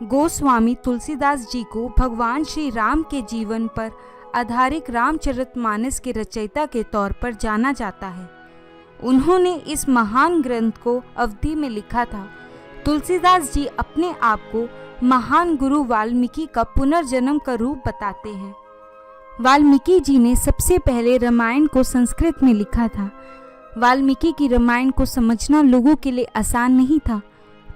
गोस्वामी तुलसीदास जी को भगवान श्री राम के जीवन पर आधारित रामचरितमानस के रचयिता के तौर पर जाना जाता है। उन्होंने इस महान ग्रंथ को अवधि में लिखा था। तुलसीदास जी अपने आप को महान गुरु वाल्मीकि का पुनर्जन्म का रूप बताते हैं। वाल्मीकि जी ने सबसे पहले रामायण को संस्कृत में लिखा था। वाल्मीकि की रामायण को समझना लोगों के लिए आसान नहीं था।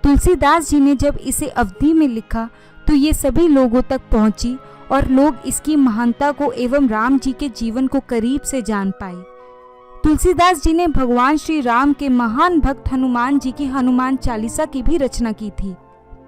तुलसीदास जी ने जब इसे अवधि में लिखा तो ये सभी लोगों तक पहुंची और लोग इसकी महानता को एवं राम जी के जीवन को करीब से जान पाए। तुलसीदास जी ने भगवान श्री राम के महान भक्त हनुमान जी की हनुमान चालीसा की भी रचना की थी।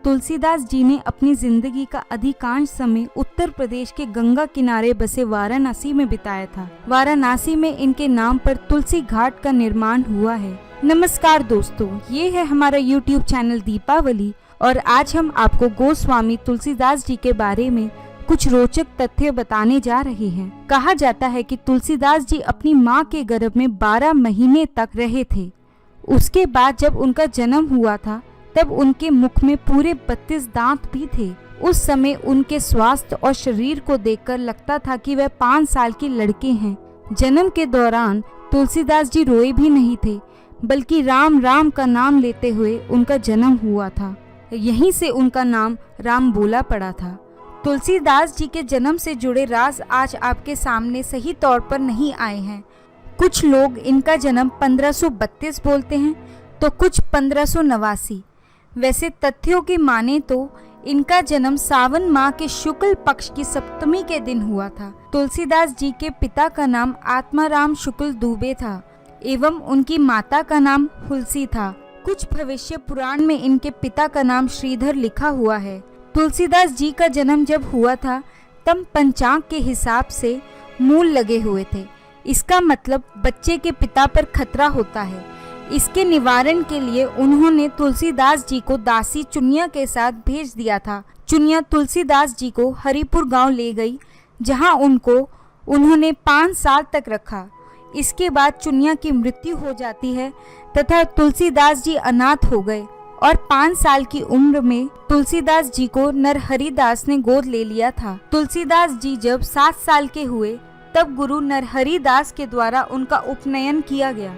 तुलसीदास जी ने अपनी जिंदगी का अधिकांश समय उत्तर प्रदेश के गंगा किनारे बसे वाराणसी में बिताया था। वाराणसी में इनके नाम पर तुलसी घाट का निर्माण हुआ है। नमस्कार दोस्तों, ये है हमारा YouTube चैनल दीपावली और आज हम आपको गोस्वामी तुलसीदास जी के बारे में कुछ रोचक तथ्य बताने जा रहे हैं। कहा जाता है कि तुलसीदास जी अपनी माँ के गर्भ में 12 महीने तक रहे थे। उसके बाद जब उनका जन्म हुआ था तब उनके मुख में पूरे 32 दांत भी थे। उस समय उनके स्वास्थ्य और शरीर को देखकर लगता था कि वह 5 साल के लड़के हैं। जन्म के दौरान तुलसीदास जी रोए भी नहीं थे, बल्कि राम राम का नाम लेते हुए उनका जन्म हुआ था। यहीं से उनका नाम राम बोला पड़ा था। तुलसीदास जी के जन्म से जुड़े राज आज आपके सामने सही तौर पर नहीं आए हैं। कुछ लोग इनका जन्म 1532 बोलते हैं तो कुछ 1589। वैसे तथ्यों की माने तो इनका जन्म सावन माह के शुक्ल पक्ष की सप्तमी के दिन हुआ था। तुलसीदास जी के पिता का नाम आत्माराम शुक्ल दुबे था एवं उनकी माता का नाम हुलसी था। कुछ भविष्य पुराण में इनके पिता का नाम श्रीधर लिखा हुआ है। तुलसीदास जी का जन्म जब हुआ था तब पंचांग के हिसाब से मूल लगे हुए थे। इसका मतलब बच्चे के पिता पर खतरा होता है। इसके निवारण के लिए उन्होंने तुलसीदास जी को दासी चुनिया के साथ भेज दिया था। चुनिया तुलसीदास जी को हरिपुर गांव ले गई, जहां उन्होंने 5 साल तक रखा। इसके बाद चुनिया की मृत्यु हो जाती है तथा तुलसीदास जी अनाथ हो गए और 5 साल की उम्र में तुलसीदास जी को नरहरिदास ने गोद ले लिया था। तुलसीदास जी जब 7 साल के हुए तब गुरु नरहरिदास के द्वारा उनका उपनयन किया गया।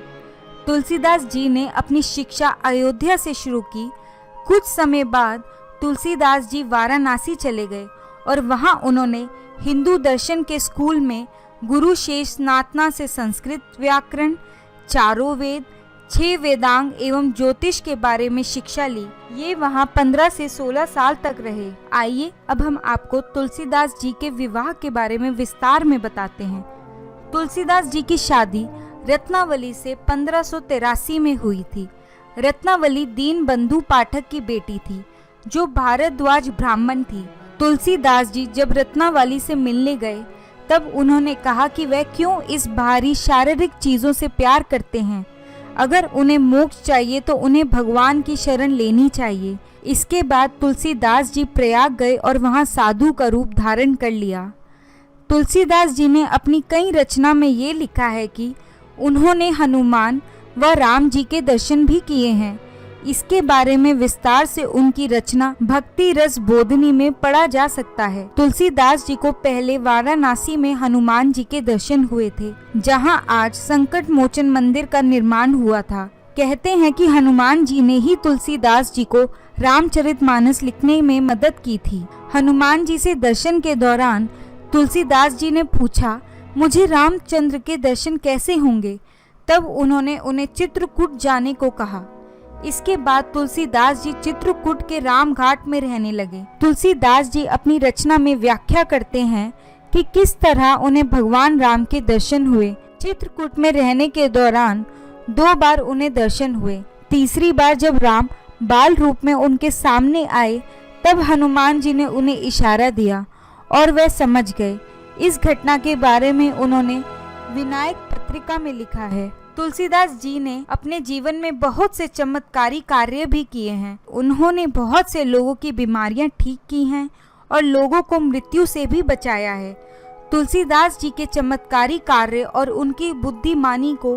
तुलसीदास जी ने अपनी शिक्षा अयोध्या से शुरू की। कुछ समय बाद तुलसीदास जी वाराणसी चले गए और वहां उन्होंने हिंदू दर्शन के स्कूल में गुरु शेषनाथना से संस्कृत व्याकरण, 4 वेद, 6 वेदांग एवं ज्योतिष के बारे में शिक्षा ली। ये वहाँ 15 से 16 साल तक रहे। आइए अब हम आपको तुलसीदास जी के विवाह के बारे में विस्तार में बताते हैं। तुलसीदास जी की शादी रत्नावली से 1583 में हुई थी। रत्नावली दीनबंधु पाठक की बेटी थी, जो भारद्वाज ब्राह्मण थी। तुलसीदास जी जब रत्नावली से मिलने गए तब उन्होंने कहा कि वह क्यों इस भारी शारीरिक चीजों से प्यार करते हैं। अगर उन्हें मोक्ष चाहिए तो उन्हें भगवान की शरण लेनी चाहिए। इसके बाद तुलसीदास जी प्रयाग गए और वहां साधु का रूप धारण कर लिया। तुलसीदास जी ने अपनी कई रचना में ये लिखा है कि उन्होंने हनुमान व राम जी के दर्शन भी किए हैं। इसके बारे में विस्तार से उनकी रचना भक्ति रस बोधनी में पढ़ा जा सकता है। तुलसीदास जी को पहले वाराणसी में हनुमान जी के दर्शन हुए थे, जहां आज संकट मोचन मंदिर का निर्माण हुआ था। कहते हैं कि हनुमान जी ने ही तुलसीदास जी को रामचरितमानस लिखने में मदद की थी। हनुमान जी से दर्शन के दौरान तुलसीदास जी ने पूछा, मुझे रामचंद्र के दर्शन कैसे होंगे? तब उन्होंने उन्हें चित्रकूट जाने को कहा। इसके बाद तुलसीदास जी चित्रकूट के राम घाट में रहने लगे। तुलसीदास जी अपनी रचना में व्याख्या करते हैं कि किस तरह उन्हें भगवान राम के दर्शन हुए। चित्रकूट में रहने के दौरान 2 बार उन्हें दर्शन हुए। तीसरी बार जब राम बाल रूप में उनके सामने आए तब हनुमान जी ने उन्हें इशारा दिया और वह समझ गए। इस घटना के बारे में उन्होंने विनायक पत्रिका में लिखा है। तुलसीदास जी ने अपने जीवन में बहुत से चमत्कारी कार्य भी किए हैं। उन्होंने बहुत से लोगों की बीमारियां ठीक की हैं और लोगों को मृत्यु से भी बचाया है। तुलसीदास जी के चमत्कारी कार्य और उनकी बुद्धिमानी को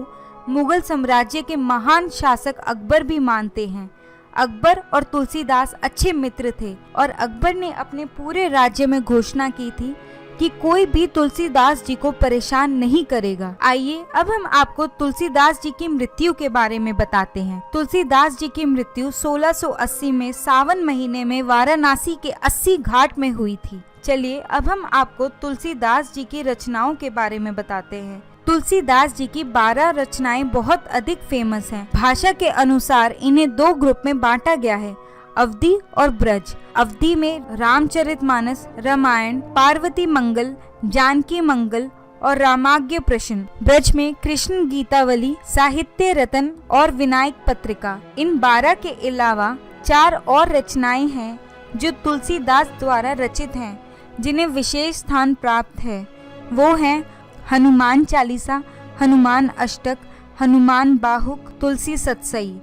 मुगल साम्राज्य के महान शासक अकबर भी मानते हैं। अकबर और तुलसीदास अच्छे मित्र थे और अकबर ने अपने पूरे राज्य में घोषणा की थी कि कोई भी तुलसीदास जी को परेशान नहीं करेगा। आइए अब हम आपको तुलसीदास जी की मृत्यु के बारे में बताते हैं। तुलसीदास जी की मृत्यु 1680 में सावन महीने में वाराणसी के 80 घाट में हुई थी। चलिए अब हम आपको तुलसीदास जी की रचनाओं के बारे में बताते हैं। तुलसीदास जी की 12 रचनाएं बहुत अधिक फेमस हैं। भाषा के अनुसार इन्हें 2 ग्रुप में बांटा गया है, अवधी और ब्रज। अवधी में रामचरितमानस, रामायण, पार्वती मंगल, जानकी मंगल और रामाज्ञ प्रश्न। ब्रज में कृष्ण गीतावली, साहित्य रतन और विनायक पत्रिका। इन 12 के अलावा 4 और रचनाएं हैं जो तुलसीदास द्वारा रचित हैं, जिन्हें विशेष स्थान प्राप्त है। वो हैं हनुमान चालीसा, हनुमान अष्टक, हनुमान बाहुक, तुलसी सतसई।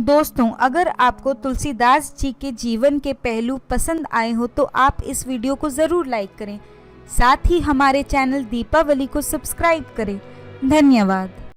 दोस्तों, अगर आपको तुलसीदास जी के जीवन के पहलू पसंद आए हो तो आप इस वीडियो को ज़रूर लाइक करें। साथ ही हमारे चैनल दीपावली को सब्सक्राइब करें। धन्यवाद।